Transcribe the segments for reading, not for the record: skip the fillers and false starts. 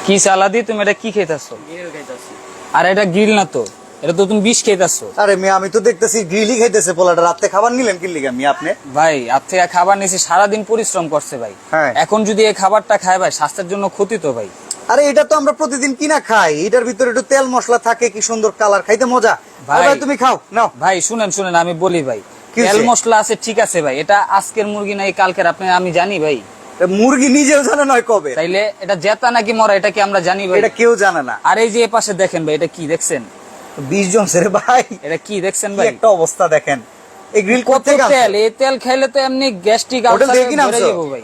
কি সালাদি তুমি এটা কি খাইতাছো? আর এটা গ্রিল না তো, এটা তো তুমি বিষ খাইতাছো। আরে মিয়া আমি তো দেখতেছি গ্রিলই খাইতেছে পোলাটা। রাতে খাবার নিলেন কি লিগা মিয়া আপনি? ভাই আপ থেকে খাবার নিয়েছি, সারাদিন পরিশ্রম করছে ভাই। হ্যাঁ। এখন যদি এই খাবারটা খায় ভাই স্বাস্থ্যের জন্য ক্ষতি তো ভাই। আরে এটা তো আমরা প্রতিদিন কিনা খাই, এটার ভিতরে একটু তেল মশলা থাকে, কি সুন্দর কালার, খাইতে মজা। ভাই, ভাই তুমি খাও নাও। ভাই শুনেন শুনেন আমি বলি ভাই, কি তেল হইছে? মশলা আছে ঠিক আছে ভাই, এটা আজকের মুরগি নাই কালকের, আপনি আমি জানি ভাই। মুরগি নিজেও জানে নয় কবে। তাইলে এটা জেতা নাকি মরা এটা কি আমরা জানি ভাই? এটা কেউ জানে না। আর এই যে এ পাশে দেখেন ভাই, এটা কি দেখছেন? 20 জন রে ভাই, এটা কি দেখছেন কি ভাই? একটা অবস্থা দেখেন। এই গ্রিল কত করতে তেল, এই তেল খাইলে তো এমনি গ্যাস্ট্রিক হোটেল আলসার থেকে কি নামছো? বেড়ে যাবো ভাই।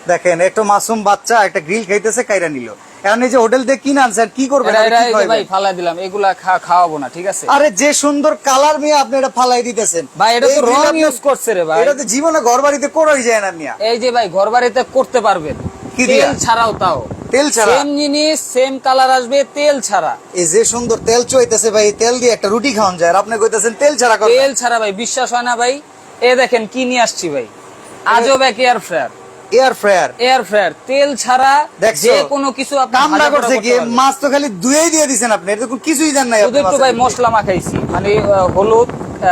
দেখেন একটা মাসুম বাচ্চা একটা গ্রিল খাইতেছে, কাইরা নিল। এখন এই যে হোটেল থেকে কিনে আনছেন, কি করবেন? এটা আপনি এটা কি এই যে খাওয়াবেন? ভাই ফালাই দিলাম, এগুলা খাওয়াবো না ঠিক আছে আরে যে সুন্দর কালার মিয়া আপনি এটা ফালাই দিতেছেন ভাই। এটা এই তো grill রং আপনি- ইউজ করছে রে ভাই। এটা তো জীবনে ঘর বাড়িতে করাই যায় না মিয়া। এই যে ভাই ঘর বাড়িতে করতে পারবেন কি তেল দিয়া? ছাড়াও, তাও তেল ছাড়া? সেম জিনিস সেম কালার আসবে তেল ছাড়া। এই যে সুন্দর তেল চইতেছে ভাই, এই তেল দিয়ে একটা রুটি খাওয়ান যায়, আর আপনি কইতেছেন তেল ছাড়া করবেন? তেল ছাড়া ভাই, বিশ্বাস হয় না ভাই? এ দেখেন কি নিয়ে আসছি ভাই, আজব এক air fryer. Air fryer air fryer তেল ছাড়া দেখছো? যে কোনো কিছু আপনি কামনা ভাজা পোড়া করছে কি? করতে পারবেন। মাছ তো খালি ধুয়েই দিয়ে দিছেন আপনি, এটা তো কিছুই জান নাই শুধু আপনি। একটু ভাই মশলা মাখাইছি, মানে হলুদ,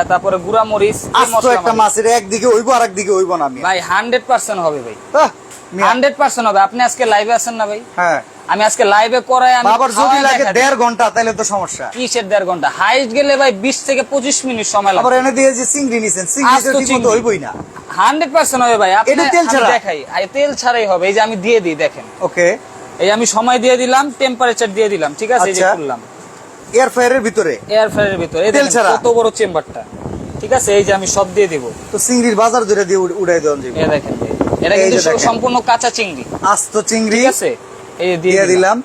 তারপরে গুঁড়া মরিচ, এই আস্ত মশলা একটা মাখাইছি। মাছের একদিকে হইব আর একদিকে হইব না মিয়া। ভাই 100% হবে ভাই, আহ, মিয়া। 100% হবে। আপনি আজকে লাইভে আছেন না ভাই? হ্যাঁ, আমি আজকে লাইভে করাই আমি আবার যদি খাওয়ায় লাগে দেখা দিই। 1.5 ঘন্টা তাহলে তো সমস্যা। কিসের 1.5 ঘন্টা? হাইস্ট গেলে ভাই 20 থেকে 25 মিনিট সময় আবার লাগবে। এনে দিয়ে যে চিংড়ি নিছেন, চিংড়ি আস্ত তো ঠিক মতো চিংড়ি। হইবই না। 100% হবে ভাই। আপনি এটা তেল আমি ছাড়া? দেখাই, তেল ছাড়াই হবে। এই যে আমি দিয়ে দিই দেখেন, ওকে, এই আমি সময় দিয়ে দিলাম, টেম্পারেচার দিয়ে দিলাম, ঠিক আছে? এই যে আচ্ছা। খুললাম এয়ার ফ্রায়ারের ভিতরে এয়ার ফ্রায়ারের ভিতরে, এই তেল দেখেন ছাড়া? কত বড় চেম্বারটা, ঠিক আছে? এই যে আমি সব দিয়ে দিব, তো চিংড়ির বাজার ধরে দিয়ে উড়াই দেওয়া যাবে। এই দেখেন ভাই, এটা এই কিন্তু যে দেখেন। সম্পূর্ণ কাঁচা চিংড়ি, আস্ত চিংড়ি ঠিক আছে? এই যে দিয়ে দিলাম।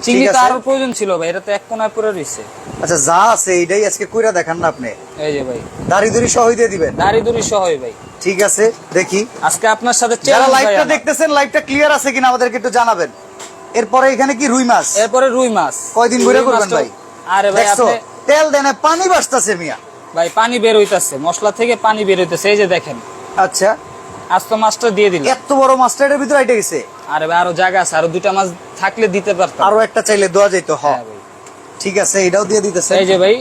চিংড়ি ঠিক তো আছে। আরো প্রয়োজন ছিল ভাই, এটা তো এক কোনায় পড়ে রইছে। আচ্ছা, যা আছে এইটাই আজকে কইরা দেখান না আপনি। এই যে ভাই দাড়ি দড়ি সহ দিয়ে দিবেন? দাড়ি দুড়ি সহ ভাই। ঠিক আছে, দেখি। আজকে আপনার সাথে যারা challenge ভাই লাইভটা আমার। দেখতেছেন, লাইভটা ক্লিয়ার আছে কিনা আমাদেরকে একটু জানাবেন। এরপরে এখানে কি রুই মাছ? এরপরে রুই মাছ। কয়দিন ঘুরে রুই করবেন মাছটা- ভাই? আরে ভাই দেখছো আপনি তেল দেন পানি বাসতাছে মিয়া। ভাই পানি বের হইতাছে, মশলা থেকে পানি বের হইতাছে, এই যে দেখেন। আচ্ছা, আস্ত মাছটা দিয়ে দিলাম। এত বড় মাছটা এর ভিতরে আইটে গেছে। আরে ভাই আরো জায়গা আছে, আরো 2টা মাছ থাকলে দিতে পারতাম। আরো একটা চাইলে দেওয়া যাইতো। হ্যাঁ ভাই, ঠিক আছে, এটাও দিয়ে দিতেছে। এই যে ভাই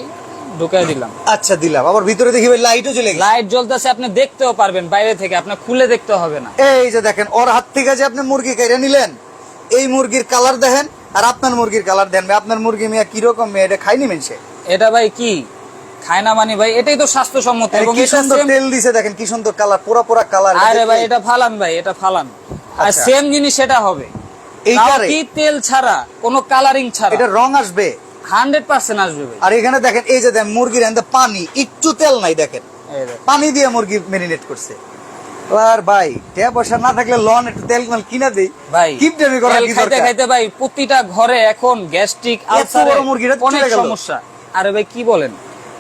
ঢুকাই দিলাম। আচ্ছা, দিলাম। আবার ভিতরে দেখি ভাই লাইটও জ্বলে গেছে। লাইট জ্বলতেছে, আপনি দেখতেও পারবেন বাইরে থেকে, আপনার খুলে দেখতে হবে না। এই যে দেখেন, ওর হাত থেকে যে আপনি মুরগি কেটে নিলেন, এই মুরগির কালার দেখেন আর আপনার মুরগির কালার দেন। আপনার মুরগি মিয়া কিরকম মেয়ে, এটা খাইনি মেনছে? এটা ভাই কি খায় না মানে ভাই, এটাই তো স্বাস্থ্যসম্মত। এবং কি এটা সুন্দর same- তেল দিছে, দেখেন কি সুন্দর কালার, পুরা পুরা কালার। আরে ভাই এটা ফালান ভাই, এটা ফালান। আর আচ্ছা। সেম জিনিস এটা হবে, এইটারে তাও কি তেল ছাড়া, কোনো কালারিং ছাড়া, এটা রং আসবে। 100% আসবে ভাই। আর এখানে দেখেন, এই যে দেখেন মুরগির এন্ড পানি, একটু তেল নাই দেখেন, এই দেখেন। পানি দিয়ে মুরগি মেরিনেট করছে। আর ভাই টাকা পয়সা না থাকলে লন একটু তেল মাল কিনা দেই ভাই কিপটামি করার তেল কি খাইতে দরকার? খাইতে ভাই প্রতিটা ঘরে এখন গ্যাস্ট্রিক আলসার বড় মুরগিটা অনেক চলে গেল। সমস্যা। আরে ভাই কি বলেন,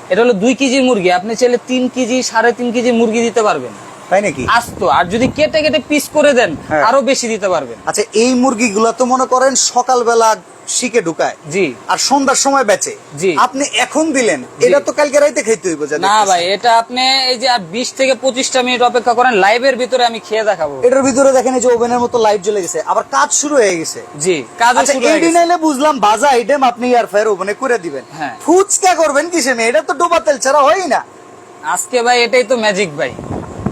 এটা হলো 2 কেজির মুরগি, আপনি চাইলে 3 কেজি 3.5 কেজি মুরগি দিতে পারবেন তাই নাকি? আস্ত। আর যদি কেটে কেটে পিস করে দেন হ্যাঁ। আরো বেশি দিতে পারবেন। আচ্ছা, এই মুরগিগুলো তো মনে করেন সকালবেলা শিকে ঢুকায় জি আর সন্ধ্যার সময় বেচে। জি। আপনি এখন দিলেন, এটা তো কালকে রাইতে খাইতে হইব। না ভাই, এটা আপনি এই যে আর 20 থেকে 25টা মিনিট অপেক্ষা করেন, লাইভের ভিতরে আমি খেয়ে দেখাবো। এটার ভিতরে দেখেন এই যে ওভেনের মতো লাইট জ্বলে গেছে, আবার কাজ শুরু হয়ে গেছে। জি কাজও আচ্ছা, শুরু হয়ে এই গেছে। দিনাইলে বুঝলাম ভাজা আইটেম আপনি এয়ার ফ্রায়ার ওভেনে করে দিবেন। হ্যাঁ। ফুচকা করবেন কিসে মেয়ে? এটা তো ডোবা তেল ছাড়া হয়ই না। আজকে ভাই এটাই তো ম্যাজিক ভাই,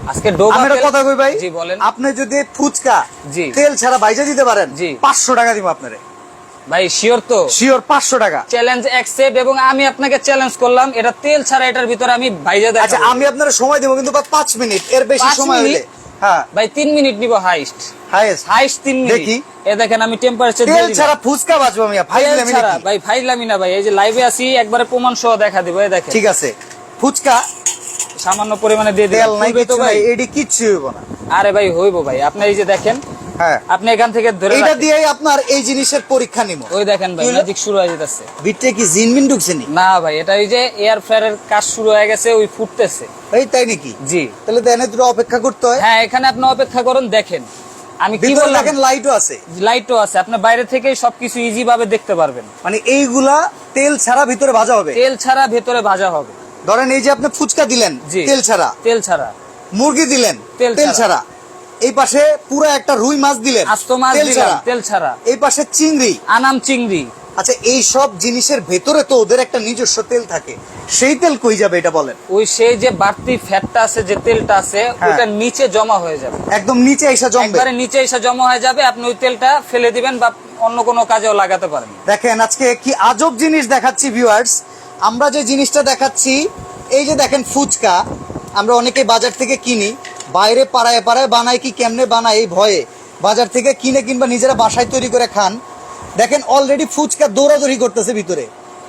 আজকে ডোবা আমি একটা তেল- কথা কই ভাই, জি বলেন। আপনি যদি ফুচকা জি। তেল ছাড়া বাইজা দিতে পারেন, জি। 500 টাকা দিব আপনারে। ভাই শিওর তো? শিওর 500 টাকা। Challenge accept. এবং আমি আপনাকে চ্যালেঞ্জ করলাম, এটা তেল ছাড়া এটার ভিতরে আমি ভাইজা দেখাবো। আচ্ছা, আমি আপনার সময় দেবো কিন্তু 5 মিনিট, এর বেশি 5 সময় হলে মিনিট? হ্যাঁ ভাই 3 মিনিট নিব হাইস্ট, হাইয়েস্ট। Highest 3 minute. দেখি। এ দেখেন আমি টেম্পারেচার তেল দিয়ে দিলাম। ছাড়া ফুচকা বাজবো মিয়া, তেল ফাইজলামি ছাড়া নাকি? ভাই ফাইজলামি না ভাই, এই যে লাইভে আসি একবারে প্রমাণ সহ দেখা দিব। এই দেখেন ঠিক আছে, ফুচকা সামান্য পরিমাণে দিয়ে তেল দিলাম, নাই ফুলবে তো কিছু ভাই। নাই, এডি কিচ্ছু হইব না। আরে ভাই হইব ভাই, আপনি এই যে দেখেন, হ্যাঁ, আপনি এখান থেকে ধরে এইটা রাখেন। দিয়েই আপনার এই জিনিসের পরীক্ষা নিব। ওই দেখেন ভাই কি হলো? ম্যাজিক শুরু হয়ে যেতেছে। বিটে কি জিনমিন ঢুকছে নি? না ভাই, এটা ওই যে এয়ার ফ্রায়ারের কাজ শুরু হয়ে গেছে, ওই ফুটতেছে। এই তাই নাকি? জি তাহলে তো এনে দুটো অপেক্ষা করতে হয়। হ্যাঁ, এখানে আপনি অপেক্ষা করুন, দেখেন আমি কি ভিতরে বললাম। দেখেন লাইটও আছে, লাইটও আছে, আপনি বাইরে থেকেই সবকিছু ইজি ভাবে দেখতে পারবেন। মানে এইগুলা তেল ছাড়া ভিতরে ভাজা হবে। তেল ছাড়া ভেতরে ভাজা হবে। ধরেন এই যে আপনি ফুচকা দিলেন জি। তেল ছাড়া, তেল ছাড়া, মুরগি দিলেন তেল তেল ছাড়া, এই পাশে পুরো একটা রুই মাছ দিলেন, আস্ত মাছ তেল দিলাম ছাড়া। তেল ছাড়া, এই পাশে চিংড়ি। আনাম চিংড়ি। আচ্ছা, এই সব জিনিসের ভেতরে তো ওদের একটা নিজস্ব তেল থাকে, সেই তেল কই যাবে এটা বলেন? ওই সেই যে বাড়তি ফ্যাটটা আছে, যে তেলটা আছে, হ্যাঁ। ওটা নিচে জমা হয়ে যাবে, একদম নিচে এসে জমবে। একবারে নিচে এসে জমা হয়ে যাবে। আপনি ওই তেলটা ফেলে দিবেন বা অন্য কোনো কাজেও লাগাতে পারেন। দেখেন আজকে কি আজব জিনিস দেখাচ্ছি ভিউয়ার্স। আমরা যে জিনিসটা দেখাচ্ছি, এই যে দেখেন ফুচকা, আমরা অনেকে বাজার থেকে কিনি, বাইরে পাড়ায় পাড়ায় বানায়, কি কেমনে বানায় এই ভয়ে বাজার থেকে কিনে কিংবা নিজেরা বাসায় তৈরি করে খান। দেখেন অলরেডি ফুচকা দৌড়াদৌড়ি করতেছে ভিতরে,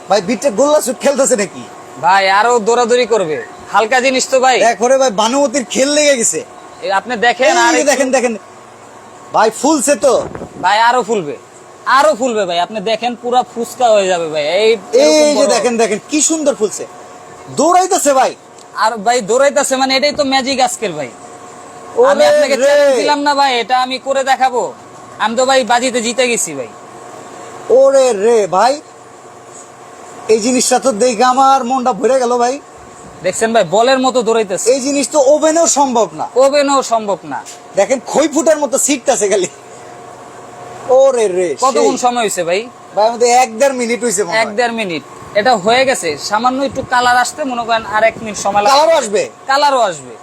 ভাই বিটে গোল্লা শুট খেলতেছে নাকি ভাই? আরো দৌড়াদৌড়ি করবে, হালকা জিনিস তো ভাই। দেখ ওরে ভাই, বানুমতির খেল লেগে গেছে। এই আপনি দেখেন, আর এই যে একটু- দেখেন দেখেন ভাই, ফুলছে তো ভাই আরো ফুলবে, আরো ফুলবে ভাই। আপনি দেখেন পুরা ফুচকা হয়ে যাবে ভাই। এই এরকম যে বড়। দেখেন দেখেন কি সুন্দর ফুলছে, দৌড়াইতেছে ভাই। আর ভাই দৌড়াইতেছে মানে এটাই তো ম্যাজিক আজকের ভাই। আমি ওরে আপনাকে রে। চ্যালেঞ্জ দিলাম না ভাই, এটা আমি করে দেখাবো। আমি তো ভাই বাজিতে জিতে গেছি ভাই। ওরে রে ভাই, এই জিনিসটা তো দেখে আমার মনটা ভরে গেল ভাই। দেখছেন ভাই, বলের মতো দৌড়াইতেছে। এই জিনিস তো ওভেনেও সম্ভব না। ওভেনও সম্ভব না। দেখেন খই ফুটার মতো সিটটাছে খালি। ওরে রে, কতক্ষণ সময় হয়েছে ভাই? ভাই আমাদের 1-1.5 মিনিট হয়েছে। 1-1.5 মিনিট এটা হয়ে গেছে। সামান্য একটু কালার আসতে মনে করেন আর 1 মিনিট সময় লাগবে। কালারও আসবে, কালারও আসবে,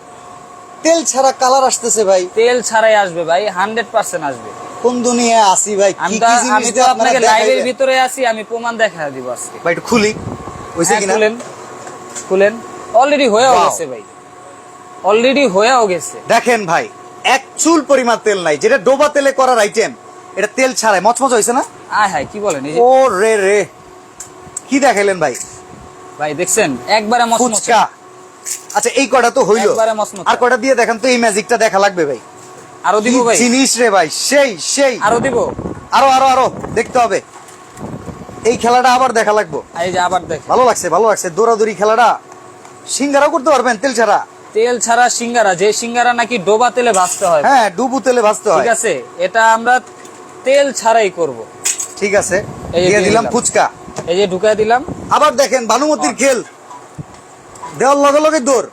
তেল ছাড়া কালার আসতেছে ভাই। তেল ছাড়াই আসবে ভাই, 100% আসবে। কোন দুনিয়ায় আসি ভাই, আমি কি তো কি জিনিস আমি তো দিয়ে আপনারা আপনাকে লাইভের দেখাইবেন? ভিতরে আছি, আমি প্রমাণ দেখা দিব আজকে। ভাই একটু খুলি, হইছে হ্যাঁ, কিনা? খুলেন খুলেন। অলরেডি হয়েও Wow. গেছে ভাই, অলরেডি হয়েও গেছে। দেখেন ভাই, এক চুল পরিমাণ তেল নাই, যেটা ডোবা তেলে করার আইটেম, এটা তেল ছাড়াই মচমচ হয়েছে না? আয় হায়, কি বলেন? এই যে ও রে রে, কি দেখাইলেন ভাই? ভাই দেখছেন, একবারে মচমচে। ফুচকা। আচ্ছা এই কটা তো হইলো, একবারে মচমচে। আর কটা দিয়ে দেখেন তো, এই ম্যাজিকটা দেখা লাগবে ভাই। আরো দিব কি ভাই, জিনিস রে ভাই, সেই সেই। আরো দিব। আরো আরো আরো দেখতে হবে, এই খেলাটা আবার দেখা লাগবে। এই যে আবার দেখ, ভালো লাগছে ভালো লাগছে, দৌড়াদৌড়ি খেলাটা। সিঙ্গারাও করতে পারবেন তেল ছাড়া? তেল ছাড়া সিঙ্গারা, যে সিঙ্গারা নাকি ডোবা তেলে ভাজতে হয়। হ্যাঁ, ডুবু তেলে ভাজতে হয়। ঠিক আছে, এটা আমরা তেল ছাড়াই করব। ঠিক আছে, এই যে দিয়ে দিয়ে দিলাম দিলাম। ফুচকা। এই যে ঢুকাই দিলাম। আবার দেখেন ভানুমতির খেল, দেওয়ার লগে লগে দৌড়।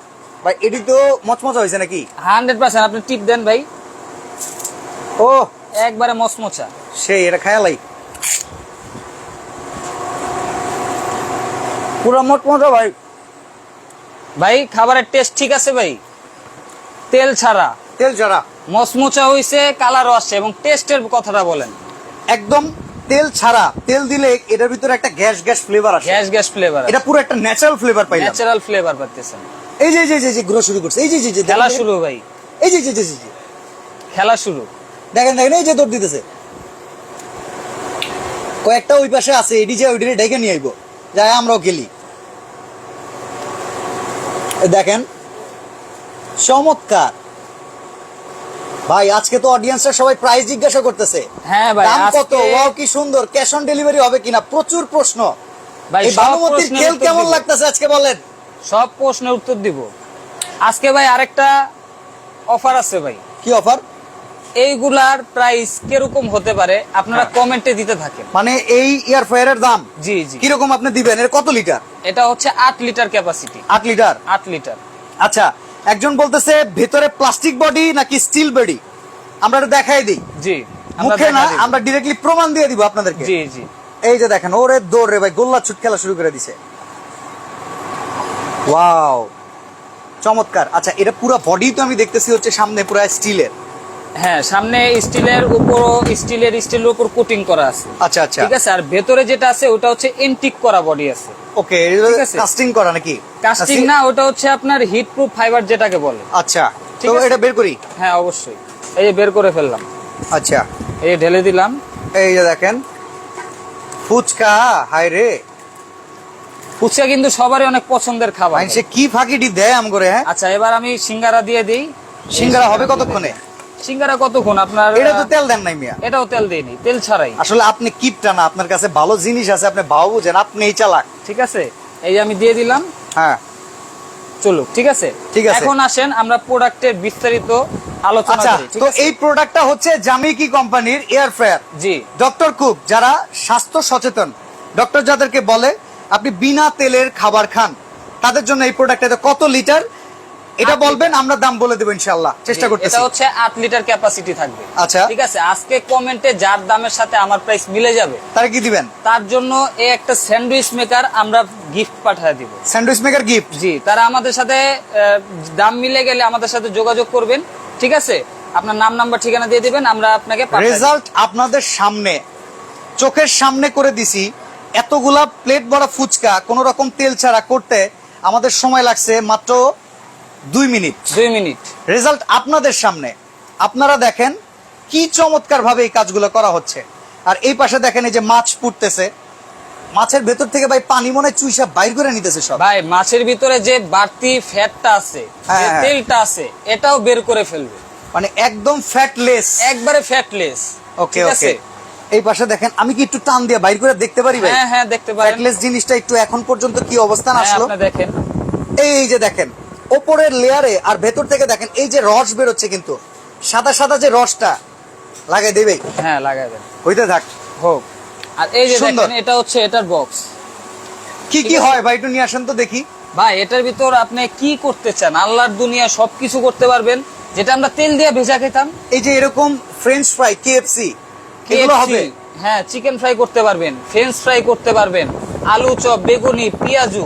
ভাই এটি তো মচমচা হয়েছে নাকি? 100% আপনি টিপ দেন ভাই, ও একবারে মচমচা। সেই, এটা খায়ালাই পুরো মচমচা ভাই। ভাই খাবারের টেস্ট ঠিক আছে ভাই, তেল ছাড়া তেল ছাড়া মচমচা হইছে, কালারও আসছে। এবং টেস্টের কথাটা বলেন, একদম তেল ছাড়া। তেল দিলে এটার ভিতরে একটা গ্যাস গ্যাস ফ্লেভার আসে, গ্যাস গ্যাস ফ্লেভার, এটা পুরো একটা ন্যাচারাল ফ্লেভার পাইলাম। ন্যাচারাল ফ্লেভার পাচ্ছেন। এই যে যে যে যে ঘুরা শুরু করছে, এই যে যে যে খেলা দেখেন, শুরু ভাই, এই যে যে যে যে যে। খেলা শুরু। দেখেন দেখেন, এই যে দৌড় দিতেছে। কয়েকটা ওই পাশে আছে, এডি যে ওইদিকে ডেকে নিয়ে আইবো, যাই আমরাও খেলি। এই দেখেন, চমৎকার ভাই। আজকে তো অডিয়েন্সরা সবাই প্রাইস জিজ্ঞাসা করতেছে, হ্যাঁ ভাই, দাম কত, আজকে- ওয়াও কি সুন্দর, ক্যাশ অন ডেলিভারি হবে কিনা, প্রচুর প্রশ্ন। ভাই এই সব ভানুমতির প্রশ্নের খেল উত্তর কেমন দিব। লাগতেছে আজকে বলেন? সব প্রশ্নের উত্তর দিব আজকে ভাই। আরেকটা অফার আছে ভাই, কি অফার? এইগুলার প্রাইস কিরকম হতে পারে আপনারা হ্যাঁ। কমেন্টে দিতে থাকেন। মানে এই এয়ার ফ্রায়ারের দাম জি জি, কিরকম আপনি দিবেন? এর কত লিটার? এটা হচ্ছে 8 লিটার ক্যাপাসিটি। 8 লিটার। 8 লিটার। আচ্ছা, একজন বলতেছে ভেতরে প্লাস্টিক বডি নাকি স্টিল বডি, আমরা এটা দেখাই দিই। জি, আমরা মুখে দেখা না, দিব। আমরা ডিরেক্টলি প্রমাণ দিয়ে দিব আপনাদেরকে। জি জি, এই যে দেখেন, ওরে দৌড় রে ভাই, গোল্লা ছুট খেলা শুরু করে দিছে। ওয়াও, চমৎকার। আচ্ছা, এটা পুরো বডি তো আমি দেখতেছি হচ্ছে সামনে পুরো স্টিলের। হ্যাঁ, সামনে স্টিলের উপর স্টিলের উপর কোটিং করা আছে। আচ্ছা আচ্ছা, ঠিক আছে, আর ভেতরে যেটা আছে ওটা হচ্ছে এন্টিক করা বডি আছে। ওকে, ঠিক আছে। কাস্টিং করা নাকি? কাস্টিং না, ওটা হচ্ছে আপনার হিট প্রুফ ফাইবার যেটাকে বলে। আচ্ছা, ঠিক তো আছে। এটা বের করি। হ্যাঁ অবশ্যই, এই যে বের করে ফেললাম, আচ্ছা, এই যে ঢেলে দিলাম। এই যে দেখেন ফুচকা, হায় রে, ফুচকা কিন্তু সবারই অনেক পছন্দের খাবার। সে কি ফাঁকিটি দেয় আম করে। হ্যাঁ, আচ্ছা, এবার আমি সিঙ্গারা দিয়ে দিই। সিঙ্গারা হবে কতক্ষণে? সিঙ্গারা কতক্ষণ আপনার? এটা তো তেল দেন নাই মিয়া। এটাও তেল দিইনি, তেল ছাড়াই। আসলে আপনি কিপটা না, আপনার কাছে ভালো জিনিস আছে, আপনি ভাও বুঝেন, আপনি এই চালাক। ঠিক আছে, এই যে আমি দিয়ে দিলাম। হ্যাঁ, চলুক, ঠিক আছে। ঠিক আছে। এখন আসেন আমরা প্রোডাক্টের বিস্তারিত আলোচনা আচ্ছা, করি। ঠিক তো আছে? এই প্রোডাক্টটা হচ্ছে জামিকি কোম্পানির এয়ার ফ্রায়ার। জি, ডক্টর কুক, যারা স্বাস্থ্য সচেতন ডক্টর যাদেরকে বলে আপনি বিনা তেলের খাবার খান, তাদের জন্য এই প্রোডাক্টটা। কত লিটার? এটা 8 বলবেন, লিটার। আমরা দাম বলে দেব ইনশাআল্লাহ, চেষ্টা করতেছি। এটা হচ্ছে 8 লিটার ক্যাপাসিটি থাকবে। আচ্ছা। ঠিক আছে, আজকে কমেন্টে যার দামের সাথে আমার প্রাইস মিলে যাবে তারে কি দিবেন? তার জন্য এই একটা স্যান্ডউইচ মেকার আমরা গিফট পাঠিয়ে দিব। Sandwich maker gift. জি, তারা আমাদের সাথে দাম মিলে গেলে আমাদের সাথে যোগাযোগ করবেন। ঠিক আছে, আপনার নাম নাম্বার ঠিকানা দিয়ে দিবেন, আমরা আপনাকে পাঠিয়ে দিব। রেজাল্ট আপনাদের সামনে, চোখের সামনে করে দিছি। এতগুলা প্লেট ভরা ফুচকা কোন রকম তেল ছাড়া করতে আমাদের সময় লাগছে মাত্র 2 মিনিট। 2 মিনিট। রেজাল্ট আপনাদের সামনে, আপনারা দেখেন কি চমৎকার ভাবে এই কাজগুলো করা হচ্ছে। আর এই পাশে দেখেন এই যে মাছ পুড়তেছে, মাছের ভেতর থেকে ভাই পানি মনে হয় চুইসা বাইর করে নিতেছে সব। ভাই মাছের ভিতরে যে বাড়তি ফ্যাটটা আছে, যে হ্যাঁ। তেলটা আছে, এটাও বের করে ফেলবে, মানে একদম ফ্যাটলেস, একবারে ফ্যাটলেস। ওকে ওকে। এই পাশে দেখেন, আমি কি একটু টান দিয়ে বাইর করে দেখতে পারি ভাই? হ্যাঁ হ্যাঁ, দেখতে পারেন। ফ্যাটলেস জিনিসটা একটু এখন পর্যন্ত কি অবস্থান হ্যাঁ, আসলো আপনি দেখেন। এই যে দেখেন ওপরের লেয়ারে আর ভেতর থেকে দেখেন এই যে রস বেরোচ্ছে, কিন্তু সাদা সাদা যে রসটা লাগাই দেবে। হ্যাঁ, লাগাই দেন, হইতে থাক হোক। আর এই যে সুন্দর। দেখেন, এটা হচ্ছে এটার বক্স। কি ঠিক কি আছে। হয় ভাই একটু নিয়ে আসেন তো দেখি। ভাই এটার ভিতর আপনি কি করতে চান, আল্লাহর দুনিয়া সবকিছু করতে পারবেন, যেটা আমরা তেল দিয়ে ভেজা খেতাম। এই যে এরকম ফ্রেঞ্চ ফ্রাই, কেএফসি, এগুলো KFC, হবে? হ্যাঁ, চিকেন ফ্রাই করতে পারবেন, ফ্রেঞ্চ ফ্রাই করতে পারবেন, আলু চপ, বেগুনি, পেঁয়াজু,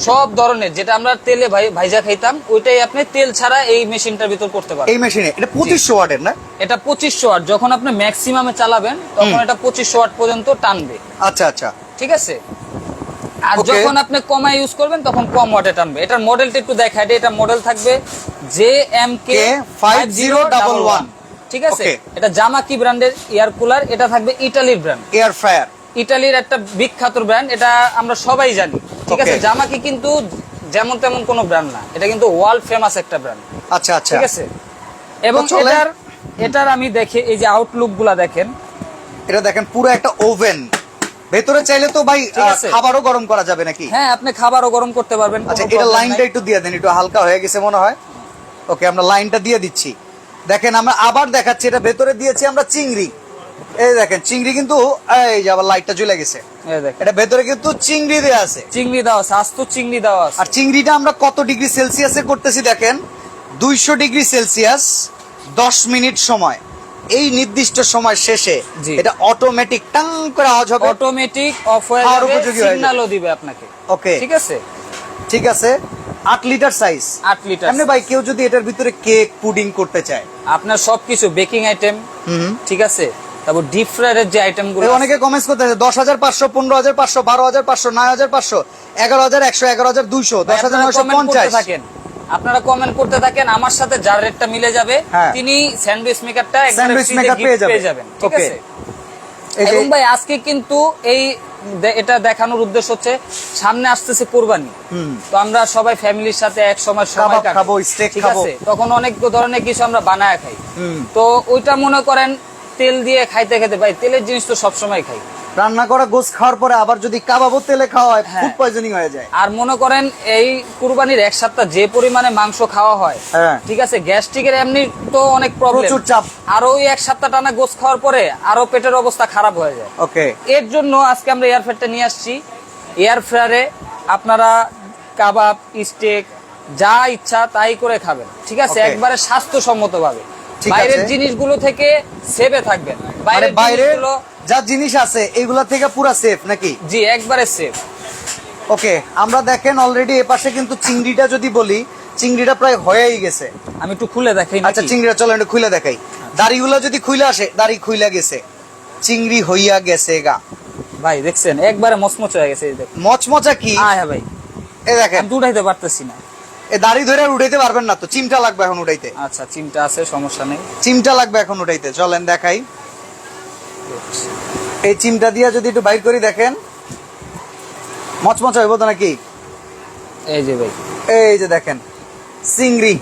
সব ধরনের যেটা আমরা তেলে ভাইজা খাইতাম, ওইটাই আপনি তেল ছাড়া এই মেশিনটার ভিতর করতে পারবেন। এই মেশিনে এটা 2500 ওয়াটের না? এটা 2500 ওয়াট। যখন আপনি ম্যাক্সিমামে চালাবেন তখন এটা 2500 ওয়াট পর্যন্ত টানবে। আচ্ছা আচ্ছা, ঠিক আছে। আর Okay. যখন আপনি কমায় ইউজ করবেন তখন কম ওয়াটে টানবে। এটার মডেলটা একটু দেখাই দিই। এটা মডেল থাকবে JMK 5011। ঠিক আছে। Okay. এটা জামাকি ব্র্যান্ডের এয়ার কুলার। এটা থাকবে ইতালির ব্র্যান্ড। Air fryer. ইতালির একটা বিখ্যাত ব্র্যান্ড, এটা আমরা সবাই জানি। ঠিক আছে। Okay. জামাকি কিন্তু যেমন তেমন কোনো ব্র্যান্ড না, এটা কিন্তু ওয়ার্ল্ড ফেমাস একটা ব্র্যান্ড। আচ্ছা আচ্ছা, ঠিক আছে। এবং তো চলেন। এটার আমি দেখি এই যে আউটলুক গুলা দেখেন। এটা দেখেন পুরো একটা ওভেন, ভেতরে চাইলে তো ভাই ঠিক আছে। খাবারও গরম করা যাবে নাকি? হ্যাঁ, আপনি খাবারও গরম করতে পারবেন। আচ্ছা, কোনো এটা problem লাইনটা নাই। একটু দিয়ে দেন, একটু হালকা হয়ে গেছে মনে হয়। ওকে, আমরা লাইনটা দিয়ে দিচ্ছি। দেখেন আমরা আবার দেখাচ্ছি, এটা ভেতরে দিয়েছি আমরা চিংড়ি। এই দেখেন চিংড়ি, কিন্তু এই যে আবার লাইটটা জ্বলে গেছে। এই দেখেন, এটা ভেতরে কিন্তু চিংড়ি দেওয়া আছে। চিংড়ি দেওয়া আছে, আস্ত চিংড়ি দেওয়া আছে। আর চিংড়িটা আমরা কত ডিগ্রি সেলসিয়াসে করতেছি দেখেন, 200 ডিগ্রি সেলসিয়াস, 10 মিনিট সময়। এই নির্দিষ্ট সময় শেষে জি। এটা অটোমেটিক টাং করে আওয়াজ হবে, অটোমেটিক অফ হয়ে খাওয়ার যাবে, উপযোগী হয়ে যাবে। সিগন্যালও দিবে আপনাকে। ওকে, ঠিক আছে। ঠিক আছে। 8 লিটার সাইজ। 8 লিটার। এমনি ভাই কেউ যদি এটার ভিতরে কেক, পুডিং করতে চায়, আপনার সবকিছু বেকিং আইটেম, হুম, ঠিক আছে, তারপর ডিপ ফ্রায়ারের যে আইটেম গুলো এই অনেকে কমেন্টস করতেছে 10,500, 15,500, 12,500, 9,500, 11,100, 11,200, 10,950। থাকেন, আপনারা কমেন্ট করতে থাকেন। আমার সাথে যার রেটটা মিলে যাবে হ্যাঁ। তিনি স্যান্ডউইচ মেকারটা একবারে স্যান্ডউইচ ফ্রিতে মেকার gift পেয়ে যাবেন। ঠিক Okay. আছে। এই যে এবং ভাই আজকে কিন্তু এই এটা দেখানোর উদ্দেশ্য হচ্ছে সামনে আসতেছে কোরবানি। তো আমরা সবাই ফ্যামিলির সাথে এক সময় কাবাব কাটাই। খাবো, steak ঠিক খাবো। আছে। তখন অনেক ধরনের কিছু আমরা বানায় খাই। হুম। তো ওইটা মনে করেন তেল দিয়ে খাইতে খেতে, ভাই তেলের জিনিস তো সবসময় খাই। রান্না করা গোস খাওয়ার পরে আবার যদি কাবাবও তেলে খাওয়া হয়, হ্যাঁ। ফুড পয়জনিং হয়ে যায়। আর মনে করেন এই কুরবানির এক সপ্তাহ যে পরিমাণে মাংস খাওয়া হয়, হ্যাঁ। ঠিক আছে, গ্যাস্ট্রিকের এমনি তো অনেক প্রবলেম, প্রচুর চাপ। আর ওই এক সপ্তাহ টানা গোস খাওয়ার পরে আরো পেটের অবস্থা খারাপ হয়ে যায়। ওকে, এর জন্য আজকে আমরা এয়ার ফ্রায়ারটা নিয়ে আসছি। এয়ার ফ্রায়ারে আপনারা কাবাব, স্টেক যা ইচ্ছা তাই করে খাবেন। ঠিক আছে। Okay. একবারে স্বাস্থ্যসম্মত ভাবে, ঠিক বাইরের আছে। জিনিসগুলো থেকে সেভে থাকবেন। মানে বাইরের বাইরে জিনিসগুলো যা জিনিস আছে এগুলা থেকে পুরো সেফ নাকি? জি একবারে সেফ। ওকে, আমরা দেখেন অলরেডি এপাশে কিন্তু চিংড়িটা যদি বলি, চিংড়িটা প্রায় হয়েই গেছে। আমি একটু খুলে দেখাই আচ্ছা, নাকি? চিংড়িটা চলো একটু খুলে দেখাই। দাড়িগুলো যদি খুলে আসে, দাড়ি খুইলা গেছে, চিংড়ি হইয়া গেছে গা। ভাই দেখছেন একবারে মচমচ হয়ে গেছে। এই দেখেন। মচমচা কি? হ্যাঁ ভাই, এ দেখেন, আমি উঠাইতে পারতেছি না। এ দাড়ি ধরে আর উঠাইতে পারবেন না তো, চিমটা লাগবে এখন উঠাইতে। আচ্ছা, চিমটা আছে, সমস্যা নেই। চিমটা লাগবে এখন উঠাইতে, চলেন দেখাই। এই চিমটা দিয়া যদি একটু বাইর করি, দেখেন মচমচা হইব তো নাকি? এই যে ভাই, এই যে দেখেন চিংড়ি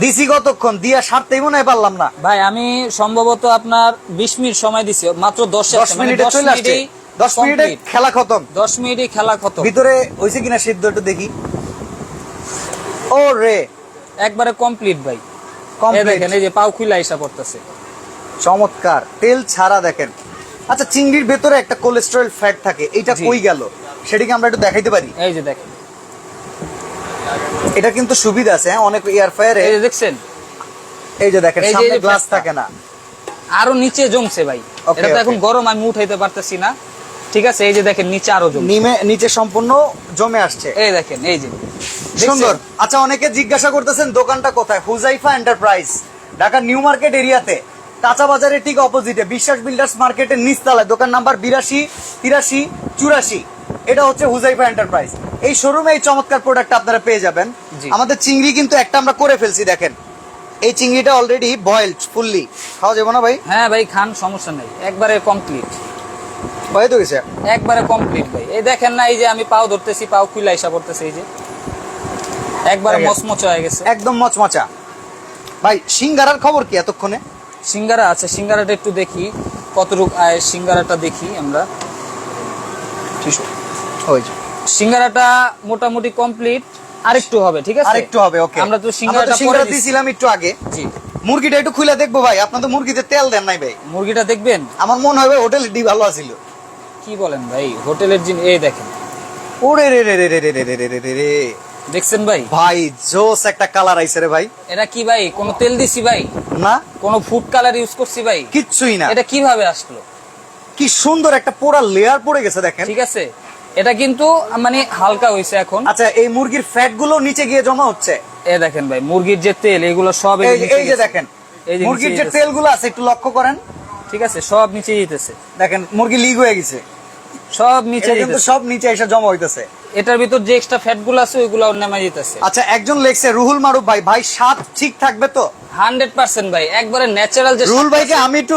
দিছি কতক্ষণ দিয়া সারতেই মনে হয় পারলাম না। ভাই আমি সম্ভবত আপনার 20 মিনিট সময় দিছি, মাত্র 10 মিনিটে চলে আসছে। 10 মিনিটে খেলা খতম। 10 মিনিটে খেলা খতম। ভিতরে হইছে কিনা সিদ্ধ একটু দেখি। ও রে, একবারে কমপ্লিট ভাই। এই কমপ্লিট। দেখেন, এই যে পাও খুইলা আইসা পড়তেছে। চমৎকার, তেল ছাড়া দেখেন। আচ্ছা, চিংড়ির ভেতরে একটা কোলেস্টেরল ফ্যাট থাকে, এইটা জি। কই গেল সেটাকে আমরা একটু দেখাইতে পারি? এই যে দেখেন, এটা কিন্তু সুবিধা আছে, হ্যাঁ, অনেক এয়ার ফায়ারে এই যে দেখছেন, এই যে দেখেন এই যে সামনে এই যে গ্লাস ফ্যানটা। থাকে না। আরো নিচে জমছে ভাই। Okay, এটা তো okay. এখন গরম, আমি উঠাইতে পারতেছি না। ঠিক আছে, এই যে দেখেন নিচে আরো জমছে। নিচে সম্পূর্ণ জমে আসছে, এই দেখেন, এই যে সুন্দর। দেখছেন? আচ্ছা, অনেকে জিজ্ঞাসা করতেছেন দোকানটা কোথায়? Huzaifa enterprise, Dhaka new market এরিয়াতে, কাঁচা বাজারের ঠিক অপোজিটে, বিশ্বাস বিল্ডার্স মার্কেটের নিচতলায়, দোকান নাম্বার 82, 83, 84। এটা হচ্ছে হুজাইফা এন্টারপ্রাইজ। এই শোরুমে এই চমৎকার প্রোডাক্ট আপনারা পেয়ে যাবেন। জি। আমাদের চিংড়ি কিন্তু একটা আমরা করে ফেলছি, দেখেন এই চিংড়িটা অলরেডি বয়েলড ফুললি, খাওয়া যাবে না ভাই? হ্যাঁ ভাই, খান, সমস্যা নাই, একবারে কমপ্লিট, হয়ে তো গেছে। একবারে কমপ্লিট ভাই। এই দেখেন না, এই যে আমি পাও ধরতেছি, পাও খুলে আইসা পড়তেছে, এই যে একবারে দেখেন। মচমচে হয়ে গেছে। একদম মচমচা। ভাই সিঙ্গারার খবর কি এতক্ষণে? সিঙ্গারা আছে, সিঙ্গারাটা একটু দেখি কতটুক আয়, সিঙ্গারাটা দেখি আমরা। ওই যে সিঙ্গারাটা মোটামুটি কমপ্লিট, আরেকটু হবে, ঠিক আছে? আরেকটু হবে, ওকে। আমরা তো সিঙ্গারাটা সিঙ্গারা পরে দিয়েছিলাম একটু আগে। জি। মুরগিটা একটু খুলে দেখবো ভাই, আপনার তো মুরগিতে তেল দেন নাই ভাই। মুরগিটা দেখবেন? আমার মনে হয় ভাই হোটেল ডি ভালো আছিল। কি বলেন ভাই, হোটেলের জিনিস, এই দেখেন, ওরে রে রে রে রে রে রে রে রে রে রে। দেখছেন ভাই? ভাই জোস একটা কালার আইছে রে ভাই। এটা কি ভাই, কোনো তেল দিছি ভাই? না, কোনো ফুড কালার ইউজ করছি ভাই? কিচ্ছুই না। এটা কিভাবে আসলো? কি সুন্দর একটা পোড়া লেয়ার পড়ে গেছে দেখেন। ঠিক আছে, এটা কিন্তু মানে হালকা হইছে এখন। আচ্ছা, এই মুরগির ফ্যাট গুলো নিচে গিয়ে জমা হচ্ছে। এ দেখেন ভাই, মুরগির যে তেল, এগুলো সব এই যে নিচে এই যে গেছে। দেখেন এই যে মুরগির নিচে যে যেতেছে। তেলগুলো আছে একটু লক্ষ্য করেন, ঠিক আছে, সব নিচে যেতেছে, দেখেন মুরগি লিগ হয়ে গেছে, সব নিচে এটা কিন্তু যেতেছে। সব নিচে এসে জমা হইতেছে। এটার ভিতর যে এক্সট্রা ফ্যাট গুলো আছে ওইগুলো নেমে যেতেছে। আচ্ছা, একজন লেখছে রুহুল মারুফ ভাই, ভাই স্বাদ ঠিক থাকবে তো? 100% ভাই, একবারে ন্যাচারাল যে রুহুল স্বাদটা ভাইকে আছে। আমি একটু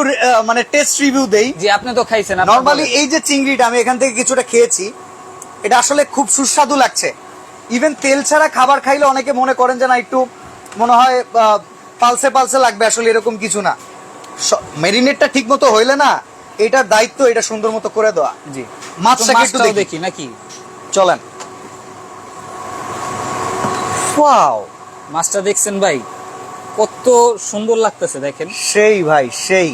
মানে টেস্ট রিভিউ দেই। জি, আপনি তো খাইছেন, আপনি নরমালি বলেন। এই যে চিংড়িটা আমি এখান থেকে কিছুটা খেয়েছি, এটা আসলে খুব সুস্বাদু লাগছে। ইভেন তেল ছাড়া খাবার খাইলে অনেকে মনে করেন যে না একটু মনে হয় পালসে পালসে লাগবে, আসলে এরকম কিছু না। মেরিনেটটা ঠিক মতো হইলে না, এটার দায়িত্ব এটা সুন্দর মতো করে দেওয়া। জি, মাছটাকে একটু মাছটাও দেখি। দেখি নাকি? চলেন। ওয়াও, মাছটা দেখছেন ভাই, কত সুন্দর লাগতেছে দেখেন। সেই ভাই সেই।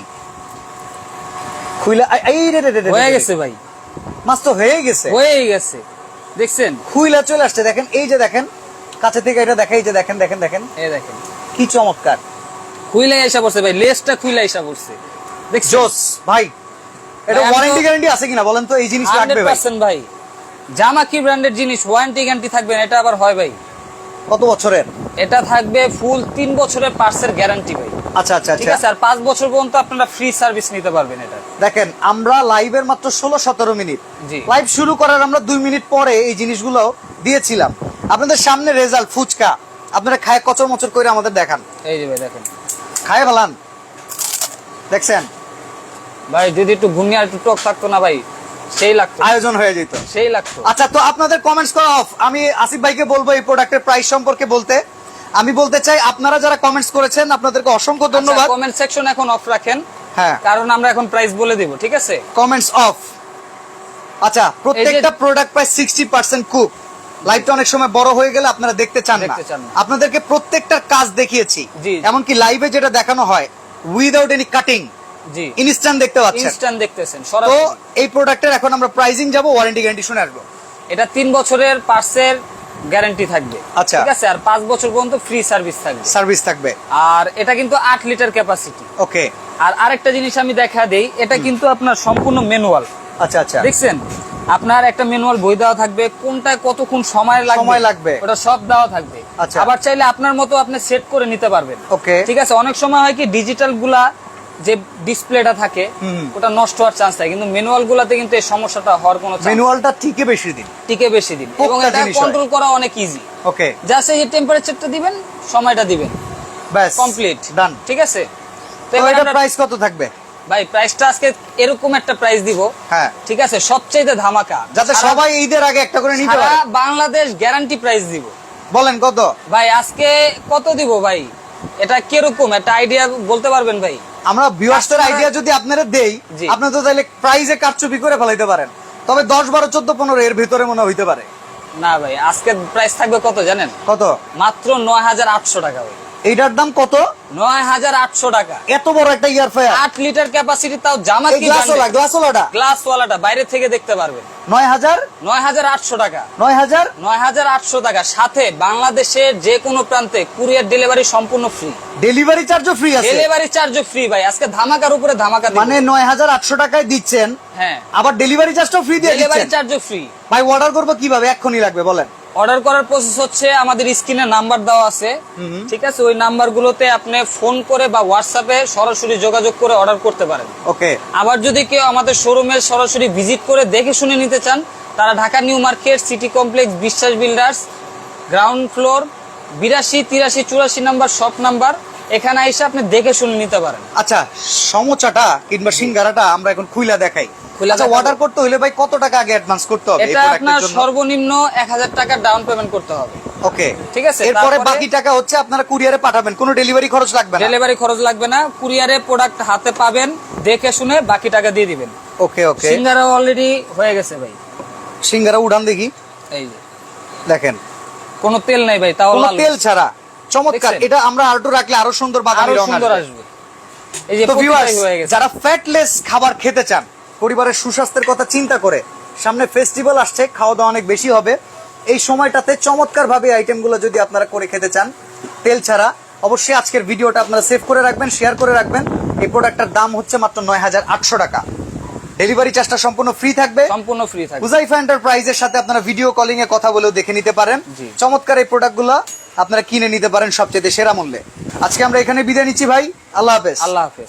খুইলা এই রে রে রে রে হয়ে রে। গেছে ভাই, মাছ তো হয়ে গেছে, হয়ে গেছে, দেখছেন? খুইলা চলে আসছে দেখেন। এই যে দেখেন কাছে থেকে এটা দেখাই, যে দেখেন দেখেন দেখেন এই দেখেন, কি চমৎকার। খুইলাই আইসা পড়ছে ভাই, লেজটা খুইলাই আইসা পড়ছে, দেখছেন? জোস ভাই। এটা ভাই, আমি ওয়ারেন্টি তো- গ্যারান্টি আছে কিনা বলেন তো? এই জিনিস লাগবে ভাই। 100% ভাই, জামাকি ব্র্যান্ডের জিনিস ওয়ারেন্টি গ্যারান্টি থাকবে না, এটা আবার হয় ভাই। কত বছরের? এটা থাকবে ফুল 3 বছরের পার্সের গ্যারান্টি ভাই। আচ্ছা আচ্ছা ঠিক আচ্ছা। আছে, আর 5 বছর পর্যন্ত আপনারা ফ্রি সার্ভিস নিতে পারবেন এটা। দেখেন আমরা লাইভের মাত্র 16-17 মিনিট, জি। লাইভ শুরু করার আমরা 2 মিনিট পরে এই জিনিসগুলো দিয়েছিলাম আপনাদের সামনে। রেজাল্ট ফুচকা আপনারা খায় কচর মচর করে আমাদের দেখান, এই যে ভাই দেখেন খায় ভালান, দেখছেন ভাই, যদি একটু ঘুমিয়ে আর একটু টক থাকতো না ভাই, সেই লাগতো, আয়োজন হয়ে যেত। সেই লাগতো। আচ্ছা, তো আপনাদের কমেন্টস করা অফ। আমি আসিফ ভাইকে বলবো এই প্রোডাক্টের প্রাইস সম্পর্কে বলতে। আমি বলতে চাই আপনারা যারা কমেন্টস করেছেন আপনাদেরকে অসংখ্য ধন্যবাদ। কমেন্ট সেকশন এখন অফ রাখেন, হ্যাঁ, কারণ আমরা এখন প্রাইস বলে দেব, ঠিক আছে? Comments of. আচ্ছা, প্রত্যেকটা প্রোডাক্ট প্রায় 60% কুক। লাইভটা অনেক সময় বড় হয়ে গেলে আপনারা দেখতে চান না। দেখতে চান না। আপনাদেরকে প্রত্যেকটার কাজ দেখিয়েছি, জি। এমনকি লাইভে যেটা দেখানো হয় উইদাউট এনি কাটিং, জি, ইনস্ট্যান্ট দেখতে পাচ্ছেন। ইনস্ট্যান্ট দেখতেছেন তো সরাসরি। এই প্রোডাক্টের এখন আমরা প্রাইজিং যাব, ওয়ারেন্টি গ্যারান্টি শুনে আসবো। এটা 3 বছরের পার্সের গ্যারান্টি থাকবে, আচ্ছা। ঠিক আছে? আর 5 বছর পর্যন্ত ফ্রি সার্ভিস থাকবে। সার্ভিস থাকবে, আর এটা কিন্তু 8 লিটার ক্যাপাসিটি। ওকে। আর আরেকটা জিনিস আমি দেখা দেই, এটা কিন্তু আপনার সম্পূর্ণ ম্যানুয়াল, আচ্ছা আচ্ছা, দেখছেন? আপনার একটা ম্যানুয়াল বই দেওয়া থাকবে, কোনটায় কতক্ষণ সময় লাগবে লাগবে। ওটা সব দেওয়া থাকবে। আচ্ছা। আবার চাইলে আপনার মতো আপনি সেট করে নিতে পারবেন, ওকে। ঠিক আছে? অনেক সময় হয় কি ডিজিটাল গুলা যে ডিসপ্লেটা থাকে হুম। ওটা নষ্ট হওয়ার চান্স থাকে, কিন্তু ম্যানুয়াল গুলাতে কিন্তু এই সমস্যাটা হওয়ার কোনো চান্স ম্যানুয়ালটা ঠিকই বেশি দিন, টিকে বেশি দিন, পোক্তা এবং এটা জিনিস হয়। কন্ট্রোল করা অনেক ইজি। ওকে, জাস্ট এই টেম্পারেচারটা দিবেন, সময়টা দিবেন, ব্যাস কমপ্লিট, ডান। ঠিক আছে? তো তো এবার এটা আমরা- প্রাইস কত থাকবে? ভাই প্রাইসটা আজকে এরকম একটা প্রাইস দিব, হ্যাঁ, ঠিক আছে, সবচেয়ে ধামাকা, যাতে সারা- সবাই ঈদের আগে একটা করে নিতে সারা পারে। বাংলাদেশ গ্যারান্টি প্রাইস দিব। বলেন কত? ভাই আজকে কত দিব ভাই? এটা কিরকম একটা আইডিয়া বলতে পারবেন ভাই? আমরা ভিউয়ার্সদের Customer- আইডিয়া যদি আপনারা দেই, জি। আপনারা তো তাহলে প্রাইজে কারচুপি করে ফেলাইতে পারেন। তবে 10, 12, 14, 15 এর ভিতরে মনে হইতে পারে। না ভাই, আজকে প্রাইস থাকবে কত জানেন? কত? মাত্র 9,800 টাকা ভাই। এইটার দাম কত? 9,800 টাকা। এত বড় একটা ইয়ার ফ্রায়ার, 8 লিটার ক্যাপাসিটি, তাও জামা কি গ্লাসওয়ালাটা গ্লাসওয়ালাটা, বাইরে থেকে দেখতে পারবেন। 9,800 টাকা। 9,000 9,800 টাকা, সাথে বাংলাদেশের যে কোনো প্রান্তে কুরিয়ার ডেলিভারি সম্পূর্ণ ফ্রি। ডেলিভারি চার্জও ফ্রি আছে? ডেলিভারি চার্জও ফ্রি ভাই, আজকে ধামাকার উপরে ধামাকা দিব। মানে 9,800 টাকায় দিচ্ছেন, হ্যাঁ, আবার ডেলিভারি চার্জটাও ফ্রি দিয়ে ডেলিভারি দিচ্ছেন। চার্জও ফ্রি। ভাই অর্ডার করবো কিভাবে, এক্ষুনি লাগবে বলেন? অর্ডার করার প্রসেস হচ্ছে, আমাদের স্ক্রিনে নাম্বার দেওয়া আছে, ঠিক আছে, ওই নাম্বারগুলোতে আপনি ফোন করে বা হোয়াটসঅ্যাপে সরাসরি যোগাযোগ করে অর্ডার করতে পারেন। ওকে। আবার যদি কেউ আমাদের শোরুমে সরাসরি ভিজিট করে দেখে শুনে নিতে চান, তারা Dhaka new market, city complex, Biswas builders, ground floor 82, 83, 84 number shop number, এখানে এসে আপনি দেখে শুনে নিতে পারেন। আচ্ছা, সমোচাটা কিংবা সিঙ্গারাটা আমরা এখন খুইলা দেখাই। খুইলা আচ্ছা, দেখাবো। অর্ডার করতে হলে ভাই কত টাকা আগে অ্যাডভান্স করতে হবে এই এটা প্রোডাক্টের আপনার জন্য? সর্বনিম্ন 1,000 টাকা ডাউন পেমেন্ট করতে হবে। ওকে, ঠিক আছে, এরপরে তারপরে- বাকি টাকা হচ্ছে আপনারা কুরিয়ারে পাঠাবেন, কোনো ডেলিভারি খরচ লাগবে না? ডেলিভারি খরচ লাগবে না, কুরিয়ারে প্রোডাক্ট হাতে পাবেন, দেখে শুনে বাকি টাকা দিয়ে দিবেন। ওকে ওকে। সিঙ্গারা অলরেডি হয়ে গেছে ভাই, সিঙ্গারা উড়ান দেখি, এই যে দেখেন কোনো তেল নাই ভাই, তাও কোনো লাল তেল ছাড়া, চমৎকার। দেখছেন? এটা আমরা আরো রাখলে আরো সুন্দর বাদামি আরো রং সুন্দর আসবে। আসবে। এই যে তো প্রতিটাই ভিউয়ার্স, হয়ে গেছে। যারা ফ্যাটলেস খাবার খেতে চান, পরিবারের সুস্বাস্থ্যের কথা চিন্তা করে, সামনে ফেস্টিভ্যাল আসছে, খাওয়া দাওয়া অনেক বেশি হবে, এই সময়টাতে চমৎকার ভাবে আইটেমগুলো যদি আপনারা করে খেতে চান তেল ছাড়া, অবশ্যই আজকের ভিডিওটা আপনারা সেভ করে রাখবেন, শেয়ার করে রাখবেন। এই প্রোডাক্টটার দাম হচ্ছে মাত্র 9,800 টাকা। ডেলিভারি চার্জটা সম্পূর্ণ ফ্রি থাকবে। সম্পূর্ণ ফ্রি থাকবে। হুজাইফা এন্টারপ্রাইজের সাথে আপনারা ভিডিও কলিং এ কথা বলেও দেখে নিতে পারেন। জি। চমৎকার এই প্রোডাক্টগুলো আপনারা কিনে নিতে পারেন সবচেয়ে সেরা মূল্যে। আজকে আমরা এখানে বিদায় নিচ্ছি ভাই, আল্লাহ হাফেজ। আল্লাহ হাফেজ।